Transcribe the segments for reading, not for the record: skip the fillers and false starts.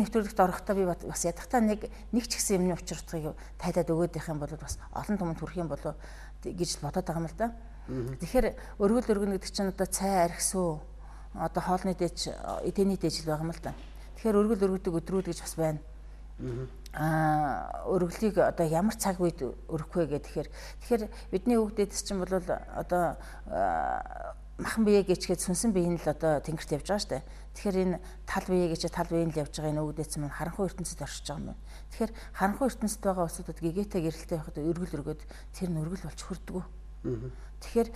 нэвтрүүлэгт орохдоо би бас ядахтаа нэг ч гэсэн юмны учир утгыг тайлаад өгöd их юм бол бас олон түмэнд хүрэх юм болов гэж бодоод байгаа юм л да. Тэгэхээр өргөл өргөнө гэдэг чинь одоо цай архисуу одоо хоолны дээж эдэний дээж л байгаа юм л да. Тэгэхээр өргөл өргөдөг өдрүүд гэж бас байна. Өргөлийг одоо ямар цаг үед өргөх вэ тэгэхээр бидний хүүхдээдс чинь бол одоо махан бие гэчгээд сүнсэн биеийн л одоо тэнгэрт явж байгаа шүү дээ. Тэгэхээр энэ тал бие гэж тал биеийн л явж байгаа энэ өвдөц юм харанхуй ертөнцид оршиж байгаа юм байна. Тэгэхээр харанхуй ертөнцид байгаа усуудад гэгээтэй гэрэлтэй байхад өргөл өргөд тэр нь өргөл болж хүрдэг. Тэгэхээр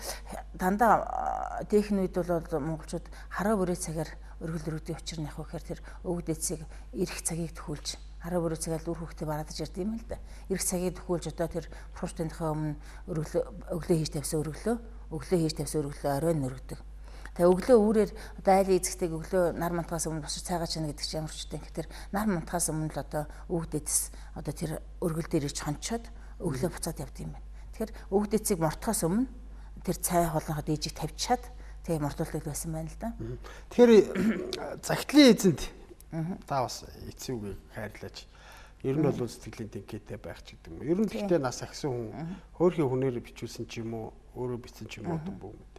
дандаа дээхэн үед бол монголчууд хараа бүрээ цагаар өргөл өргөдөг учир нь яг вэхээр тэр өвдөцийг ирэх цагийг төхүүлж хараа бүрээ цагаар үр хөвгтөд бараадаж ирд юм л да. Ирэх цагийг төхүүлж одоо тэр пруштынхаа өмнө өглөө хийж тавьсан өглөө хийж тавьсан өргөлөө оройн өргөдөг. Тэгээ өглөө үүрээр одоо айлын эзэгтэйг өглөө нар мантахаас өмнө босч цайгаа чана гэдэг чинь ямар ч юм. Тэгэхээр нар мантахаас өмнө л одоо өвгдөц одоо тэр өргөл дээр ич хончоод өглөө буцаад явд юм байна. Тэгэхээр өвгдөцийг мортохоос өмнө тэр цай хоолныхоо дээжийг тавьчаад тэгээ мортуулдаг байсан байна л да. Тэгэхээр загтлын эзэнт та бас эцсийн үгийг хайрлаач. Ер нь бол сэтгэлийн тэнхээтэй байх ч гэдэг юм. Ер нь гэхдээ нас ахсан хүн хөөрхийн хүнээр бичүүлсэн ч юм уу, өөрөө бичсэн ч юм уу бүү мэд.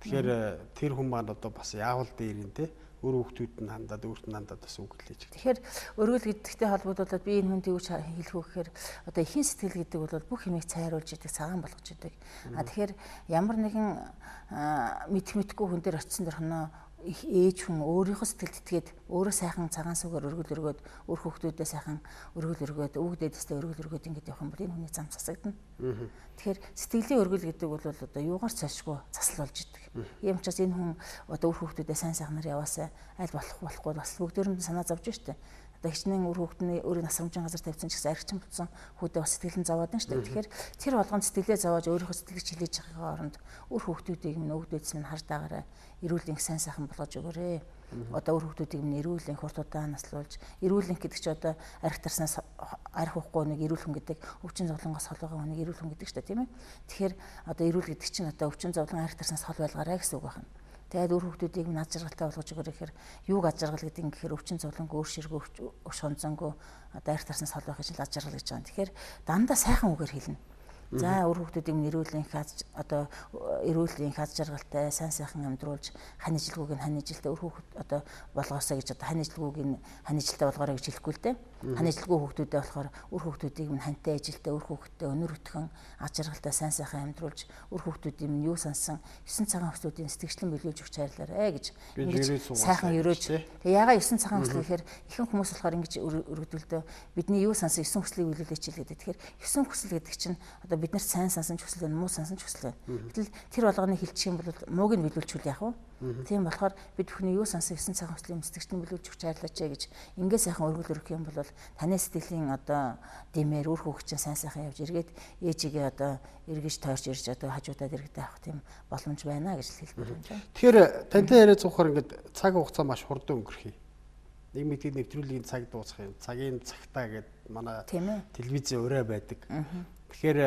Тэгэхээр тэр хүн маань одоо бас яавал дээрин те өөр хүүхдүүд нь хандаад өөрт нь хандаад бас үг хэлж. Тэгэхээр өргөл гэдэгтэй холбогдуулаад би энэ хүнд юу хэлэх вэ гэхээр одоо эхийн сэтгэл гэдэг бол бүх юмыг цайруулж идэг, цагаан болгож идэг. Тэгэхээр ямар нэгэн мэдхгүй хүн дээр очисон дөрхнөө ээж хүн өөрийнхөө сэтгэлд итгээд өөрөө сайхан цагаан сүгээр өргөл өргөөд өөр хүүхдүүдээ сайхан өргөл өргөөд өвгдээдэстэй өргөл өргөөд ингэж явах юм бол энэ хүний зам засагдана. Тэгэхээр сэтгэлийн өргөл гэдэг бол одоо юугаар цаашгүй засал болж идэг. Ийм учраас энэ хүн одоо өөр хүүхдүүдээ сайн сайхнаар яваасаа аль болохгүй бас бүгдээр нь санаа зовж штэ. Одоо хичнээн өөр хүүхдний өөрийн насрамжийн газар тавьсан ч гэсэн архичин болсон хүүхдээ бас сэтгэл нь зовоод нь штэ. Тэгэхээр тэр болгонд сэтгэлээ зовоож өөрийнхөө сэтгэлийг чилээж байгаагийн оронд өөр хүүхдүүдийг минь өвгдөөдс минь харж даагаарай. Эрүүл инх сайн сайхан болгож өгөөрэй. Одоо өөр хүүхдүүдийг минь эрүүл инх хурд удаан наслуулж, эрүүл инх гэдэг чинь одоо арх тарснаас арх уухгүй нэг эрүүл хүн гэдэг, өвчин зовлонгоос хол байгаа хүнийг эрүүл хүн гэдэг ч тийм ээ. Тэгэхээр одоо эрүүл гэдэг чинь одоо өвчин зовлон арх тарснаас хол байлгаарай гэсэн үг байна. Тэгээд өөр хүүхдүүдийг минь ад жаргалтай болгож өгөөрэй гэхээр юуг ад жаргал гэдэг юм гэхээр өвчин зовлонг өөр ширгөө өш хонцонгүй одоо арх тарснаас хол байх гэж ад жаргал гэж байгаа. Тэгэхээр дандаа сайхан үгээр хэлнэ. За өөр хүүхдүүдийг нэрүүлэн одоо эрүүлийн хаз жаргалтай сайн сайхан амьдруулж ханижилгүйг нь ханижилтэй өөр хүүхд одоо болгоосоо гэж одоо ханижилгүйг нь ханижилтэй болгоорой гэж хэлэхгүй л дээ. Ханижилгүй хүүхдүүдээ болохоор өөр хүүхдүүдийг минь хантай ажилтай өөр хүүхдтэй өнөр өтгөн аз жаргалтай сайн сайхан амьдруулж өөр хүүхдүүдийн минь юу сансан 9 цагаан хүүхдүүдийн сэтгэгчлэн биелүүлж өгч хайрлаарай гэж ингэж сайхан өрөөж. Тэгээ ягаа 9 цагаан хүүхд гэхээр ихэнх хүмүүс болохоор ингэж өргөдөлдөө бидний юу сансан 9 хүслийг биелүүлээч л гэдэг. Тэгэхээр 9 хүсэл гэдэг чинь одоо бид нарт сайн сансан ч хүсэл байна, муу сансан ч хүсэл байна. Гэтэл тэр болгоныг хэлчих юм бол мууг нь биелүүлчихвэл яах вэ? Тийм болохоор бид бүхний юу сансан 9 цагаан хүслийн сэтгэгчний биелүүлж өгч хайрлаач гэж ингээд сайхан өргөл өргөх юм бол таны сэтгэлийн одоо дэмээр үр хөвгчин сайн сайхан явж эргээд ээжигээ одоо эргэж тойрч ирж одоо хажуудаад эргэдэй авах тийм боломж байна гэж хэлбэр байна. Тэгэхээр тантай яриа цуухаар ингээд цаг хугацаа маш хурдан өнгөрөх юм. Нэг мэдээ нэвтрүүлгийн цаг дуусах юм. Цагийн цагтаа гэдэг манай телевизийн ураа байдаг. Тэгэхээр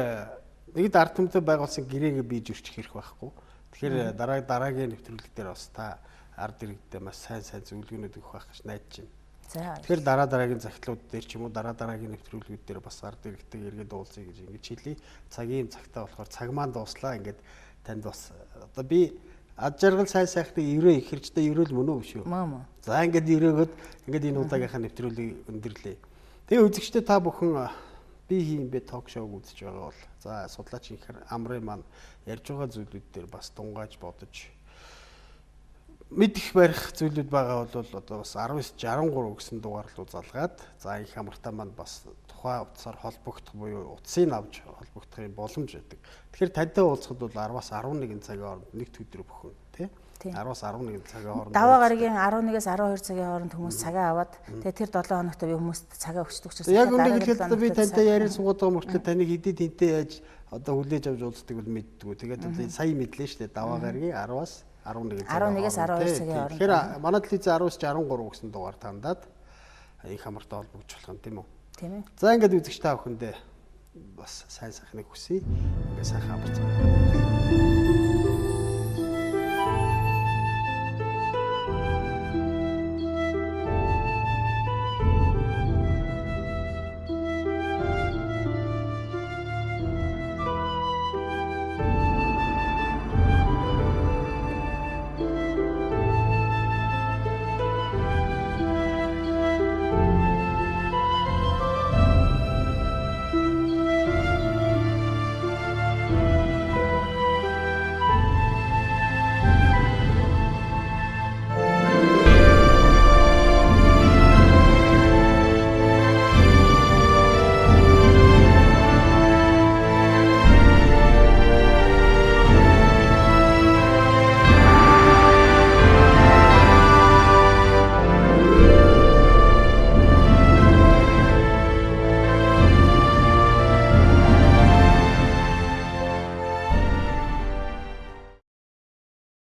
нэгд ард түмтэй байгуулсан гэрээгээ бий зөрчих хэрэг байхгүй. Тэгэхээр дараагийн нэвтрүүлэг дээр бас та ард иргэдэд маш сайн зөвлөгөөнүүд өгөх байх гэж найдаж байна. Тэгэхээр дараагийн захидлууд дээр ч юм уу дараагийн нэвтрүүлгүүд дээр бас ард иргэдэг иргэд уулзъя гэж ингэж хэлье. Цагийн цагтаа болохоор цаг маань дууслаа. Ингээд танд бас одоо би ад жаргал сайн сайхныг ерөө их хэрчтэй ерөөл мөн үү биш үү? Маа. За ингээд ерөөгöd ингээд энэ удаагийнхаа нэвтрүүлгийг өндөрлөе. Тэгээ үзэгчдээ та бүхэн би хийм бэ ток шоуг үзэж байгаа бол за судлаач их амрын маань ярьж байгаа зүйлүүд дээр бас тунгааж бодож мэдэх барих зүйлүүд байгаа бол одоо бас 1963 гэсэн дугаар руу залгаад за их амртаа маань бас тухайн утсаар холбогдох буюу утсыг авч холбогдохын боломж байдаг. Тэгэхээр тантай уулзахад бол 10-аас 11 цагийн хооронд нэгт өдөр бүхэн тий 10-аас 11 цагийн хооронд даваа гарагийн 11-ээс 12 цагийн хооронд хүмүүс цагаа аваад тэгээ тэр 7 хоногт би хүмүүст цагаа өгчдөг учраас яг үнэ хэлэхэд би тантай яриа суугаад байгаа мөртлөө таныг хэдий тэнтэй яаж одоо хүлээж авч уулздаг бол мэддэггүй. Тэгээд сая мэдлээ шүү дээ даваа гарагийн 10-аас 11 11-ээс 12 цагийн хооронд. Тэгэхээр манай телевиз 10-аас 63 гэсэн дугаар тандаад их хамартай холбогдож болох юм тийм үү? Тийм ээ. За ингээд үзэгч та бүхэндээ бас сайн сайхныг хүсье. Ингээд сайхан амарцгаа.